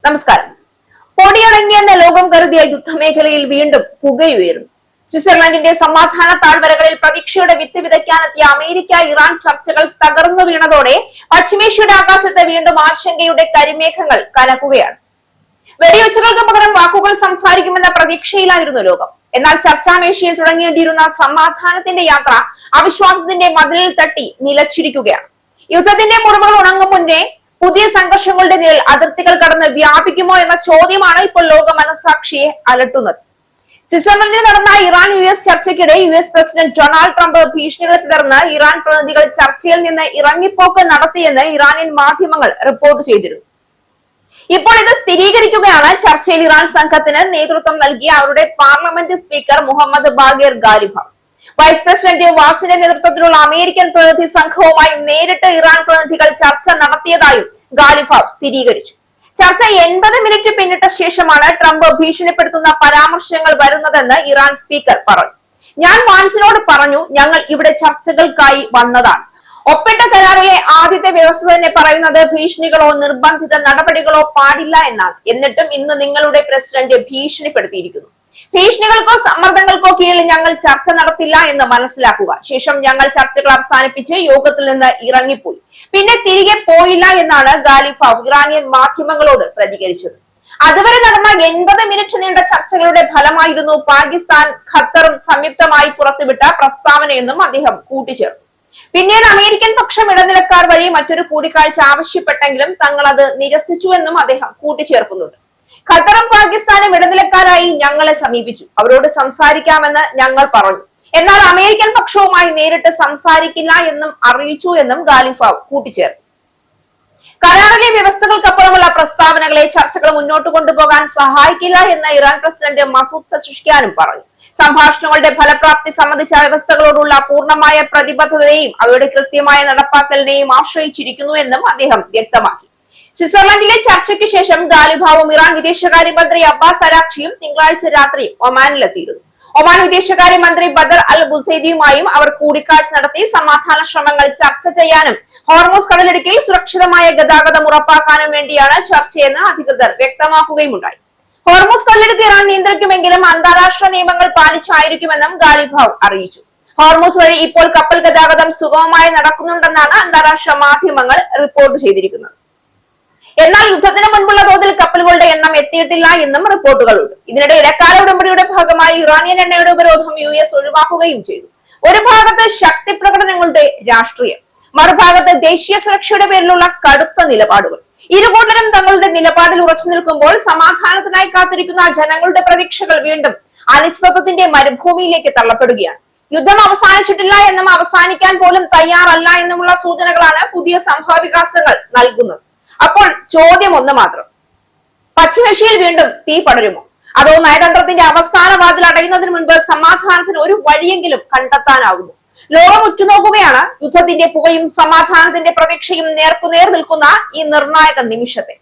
നമസ്കാരം. പൊടിയടങ്ങിയെന്ന ലോകം കരുതിയ യുദ്ധമേഖലയിൽ വീണ്ടും പുകയുയരുന്നു. സ്വിറ്റ്സർലൻഡിന്റെ സമാധാന താഴ്വരകളിൽ പ്രതീക്ഷയുടെ വിത്ത് വിതയ്ക്കാനെത്തിയ അമേരിക്ക ഇറാൻ ചർച്ചകൾ തകർന്നു വീണതോടെ പശ്ചിമേഷ്യയുടെ ആകാശത്ത് വീണ്ടും ആശങ്കയുടെ കരിമേഘങ്ങൾ കലക്കുകയാണ്. വെടിയൊച്ചകൾക്ക് പകരം വാക്കുകൾ സംസാരിക്കുമെന്ന പ്രതീക്ഷയിലായിരുന്നു ലോകം. എന്നാൽ ചർച്ചാമേശയിൽ തുടങ്ങേണ്ടിയിരുന്ന സമാധാനത്തിന്റെ യാത്ര അവിശ്വാസത്തിന്റെ മതിലിൽ തട്ടി നിലച്ചിരിക്കുകയാണ്. യുദ്ധത്തിന്റെ മുറിവുകൾ ഉണങ്ങും മുന്നേ പുതിയ സംഘർഷങ്ങളുടെ നിഴൽ അതിർത്തികൾ കടന്ന് വ്യാപിക്കുമോ എന്ന ചോദ്യമാണ് ഇപ്പോൾ ലോക മനസാക്ഷിയെ അലട്ടുന്നത്. സ്വിറ്റ്സർലൻഡിൽ നടന്ന ഇറാൻ US ചർച്ചയ്ക്കിടെ US പ്രസിഡന്റ് ഡൊണാൾഡ് ട്രംപ് ഭീഷണികളെ തുടർന്ന് ഇറാൻ പ്രതിനിധികൾ ചർച്ചയിൽ നിന്ന് ഇറങ്ങിപ്പോക്ക് നടത്തിയെന്ന് ഇറാനിയൻ മാധ്യമങ്ങൾ റിപ്പോർട്ട് ചെയ്തിരുന്നു. ഇപ്പോൾ ഇത് സ്ഥിരീകരിക്കുകയാണ് ചർച്ചയിൽ ഇറാൻ സംഘത്തിന് നേതൃത്വം നൽകിയ അവരുടെ parliament speaker Mohammad Bagher Ghalibaf. Vice president വാട്സിന്റെ നേതൃത്വത്തിലുള്ള അമേരിക്കൻ പ്രതിനിധി സംഘവുമായി നേരിട്ട് ഇറാൻ പ്രതിനിധികൾ ചർച്ച നടത്തിയതായും ഗാലിബാഫ് സ്ഥിരീകരിച്ചു. ചർച്ച 80 മിനിറ്റ് പിന്നിട്ട ശേഷമാണ് ട്രംപ് ഭീഷണിപ്പെടുത്തുന്ന പരാമർശങ്ങൾ വരുന്നതെന്ന് ഇറാൻ സ്പീക്കർ പറഞ്ഞു. ഞാൻ വാൻസിനോട് പറഞ്ഞു, ഞങ്ങൾ ഇവിടെ ചർച്ചകൾക്കായി വന്നതാണ്. ഒപ്പിട്ട കരാറിലെ ആദ്യത്തെ വ്യവസ്ഥ തന്നെ പറയുന്നത് ഭീഷണികളോ നിർബന്ധിത നടപടികളോ പാടില്ല എന്നാണ്. എന്നിട്ടും ഇന്ന് നിങ്ങളുടെ പ്രസിഡന്റ് ഭീഷണിപ്പെടുത്തിയിരിക്കുന്നു. ഭീഷണികൾക്കോ സമ്മർദ്ദങ്ങൾക്കോ കീഴിൽ ഞങ്ങൾ ചർച്ച നടത്തില്ല എന്ന് മനസ്സിലാക്കുക. ശേഷം ഞങ്ങൾ ചർച്ചകൾ അവസാനിപ്പിച്ച് യോഗത്തിൽ നിന്ന് ഇറങ്ങിപ്പോയി, പിന്നെ തിരികെ പോയില്ല എന്നാണ് ഗാലിബാഫ് ഇറാനിയൻ മാധ്യമങ്ങളോട് പ്രതികരിച്ചത്. അതുവരെ നടന്ന 80 മിനിറ്റ് നീണ്ട ചർച്ചകളുടെ ഫലമായിരുന്നു പാകിസ്ഥാൻ ഖത്തറും സംയുക്തമായി പുറത്തുവിട്ട പ്രസ്താവനയെന്നും അദ്ദേഹം കൂട്ടിച്ചേർത്തു. പിന്നീട് അമേരിക്കൻ പക്ഷം ഇടനിലക്കാർ വഴി മറ്റൊരു കൂടിക്കാഴ്ച ആവശ്യപ്പെട്ടെങ്കിലും തങ്ങൾ അത് നിരസിച്ചു എന്നും അദ്ദേഹം കൂട്ടിച്ചേർക്കുന്നുണ്ട്. ഖത്തറും പാകിസ്ഥാനും ഇടനിലക്കാരായി ഞങ്ങളെ സമീപിച്ചു. അവരോട് സംസാരിക്കാമെന്ന് ഞങ്ങൾ പറഞ്ഞു. എന്നാൽ അമേരിക്കൻ പക്ഷവുമായി നേരിട്ട് സംസാരിക്കില്ല എന്നും അറിയിച്ചു എന്നും ഗാലിബാഫ് കൂട്ടിച്ചേർത്തു. കരാറിലെ വ്യവസ്ഥകൾക്കപ്പുറമുള്ള പ്രസ്താവനകളെ ചർച്ചകൾ മുന്നോട്ട് കൊണ്ടുപോകാൻ സഹായിക്കില്ല എന്ന് ഇറാൻ പ്രസിഡന്റ് മസൂദ് പെസിഷ്കിയാനും പറഞ്ഞു. സംഭാഷണങ്ങളുടെ ഫലപ്രാപ്തി സംബന്ധിച്ച വ്യവസ്ഥകളോടുള്ള പൂർണ്ണമായ പ്രതിബദ്ധതയെയും അവയുടെ കൃത്യമായ നടപ്പാക്കലിനെയും ആശ്രയിച്ചിരിക്കുന്നു എന്നും അദ്ദേഹം വ്യക്തമാക്കി. സ്വിറ്റ്സർലൻഡിലെ ചർച്ചയ്ക്ക് ശേഷം ഗാലിബാഫും ഇറാൻ വിദേശകാര്യമന്ത്രി അബ്ബാസ് അരാക്ചിയും തിങ്കളാഴ്ച രാത്രി ഒമാനിലെത്തിയിരുന്നു. ഒമാൻ വിദേശകാര്യമന്ത്രി ബദർ അൽ ബുസൈദിയുമായും അവർ കൂടിക്കാഴ്ച നടത്തി സമാധാന ശ്രമങ്ങൾ ചർച്ച ചെയ്യാനും ഹോർമൂസ് കടലിടുക്കിൽ സുരക്ഷിതമായ ഗതാഗതം ഉറപ്പാക്കാനും വേണ്ടിയാണ് ചർച്ചയെന്ന് അധികൃതർ വ്യക്തമാക്കുകയുമുണ്ടായി. ഹോർമൂസ് കടലിടുക്ക് ഇറാൻ നിയന്ത്രിക്കുമെങ്കിലും അന്താരാഷ്ട്ര നിയമങ്ങൾ പാലിച്ചായിരിക്കുമെന്നും ഗാലിബാഫ് അറിയിച്ചു. ഹോർമൂസ് വഴി ഇപ്പോൾ കപ്പൽ ഗതാഗതം സുഗമമായി നടക്കുന്നുണ്ടെന്നാണ് അന്താരാഷ്ട്ര മാധ്യമങ്ങൾ റിപ്പോർട്ട് ചെയ്തിരിക്കുന്നത്. എന്നാൽ യുദ്ധത്തിന് മുൻപുള്ള തോതിൽ കപ്പലുകളുടെ എണ്ണം എത്തിയിട്ടില്ല എന്നും റിപ്പോർട്ടുകളുണ്ട്. ഇതിനിടെ ഇടക്കാല ഉടമ്പടിയുടെ ഭാഗമായി ഇറാനിയൻ എണ്ണയുടെ ഉപരോധം US ഒഴിവാക്കുകയും ചെയ്തു. ഒരു ഭാഗത്ത് ശക്തി പ്രകടനങ്ങളുടെ രാഷ്ട്രീയം, മറുഭാഗത്ത് ദേശീയ സുരക്ഷയുടെ പേരിലുള്ള കടുത്ത നിലപാടുകൾ. ഇരുകൂട്ടരും തങ്ങളുടെ നിലപാടിൽ ഉറച്ചു നിൽക്കുമ്പോൾ സമാധാനത്തിനായി കാത്തിരിക്കുന്ന ജനങ്ങളുടെ പ്രതീക്ഷകൾ വീണ്ടും അനിശ്ചിതത്വത്തിന്റെ മരുഭൂമിയിലേക്ക് തള്ളപ്പെടുകയാണ്. യുദ്ധം അവസാനിച്ചിട്ടില്ല എന്നും അവസാനിക്കാൻ പോലും തയ്യാറല്ല എന്നുമുള്ള സൂചനകളാണ് പുതിയ സംഭവവികാസങ്ങൾ നൽകുന്നത്. അപ്പോൾ ചോദ്യം ഒന്ന് മാത്രം, പശ്ചിമേഷ്യയിൽ വീണ്ടും തീ പടരുമോ? അതോ നയതന്ത്രത്തിന്റെ അവസാന വാതിൽ അടയുന്നതിന് മുൻപ് സമാധാനത്തിന് ഒരു വഴിയെങ്കിലും കണ്ടെത്താനാവുമോ? ലോകം ഉറ്റുനോക്കുകയാണ് യുദ്ധത്തിന്റെ പുകയും സമാധാനത്തിന്റെ പ്രതീക്ഷയും നേർക്കുനേർ നിൽക്കുന്ന ഈ നിർണായക നിമിഷത്തെ.